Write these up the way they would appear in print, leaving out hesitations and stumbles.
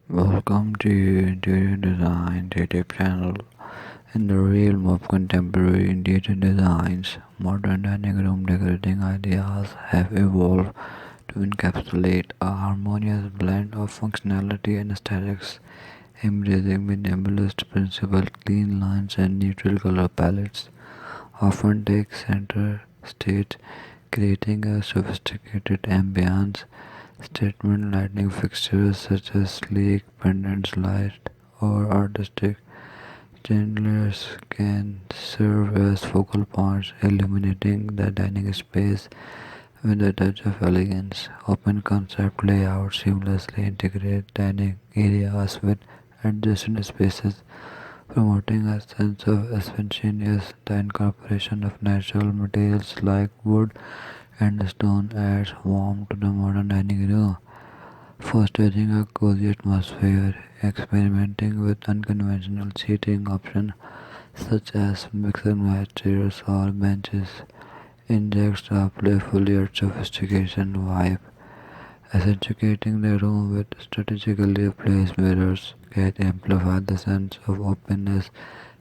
Welcome to Interior Design YouTube channel. In the realm of contemporary interior designs, modern dining room decorating ideas have evolved to encapsulate a harmonious blend of functionality and aesthetics, embracing minimalist principles, clean lines, and neutral color palettes. Often take center stage, creating a sophisticated ambience. Statement lighting fixtures such as sleek pendant light or artistic chandeliers can serve as focal points, illuminating the dining space with a touch of elegance. Open concept layouts seamlessly integrate dining areas with adjacent spaces, promoting a sense of spontaneous. The incorporation of natural materials like wood and stone adds warmth to the modern dining room, fostering a cozy atmosphere. Experimenting with unconventional seating options such as mix and match chairs or benches injects a playful yet sophisticated vibe. Accentuating the room with strategically placed mirrors can amplify the sense of openness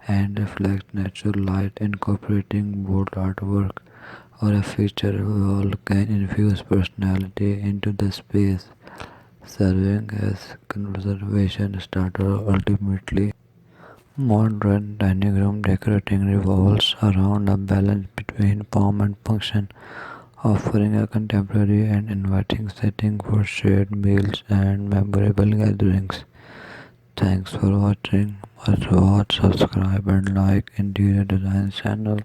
and reflect natural light. Incorporating bold artwork or a feature wall can infuse personality into the space, serving as conversation starter. Ultimately, modern dining room decorating revolves around a balance between form and function, offering a contemporary and inviting setting for shared meals and memorable gatherings. Thanks for watching. Must watch, subscribe, and like Interior Design channel.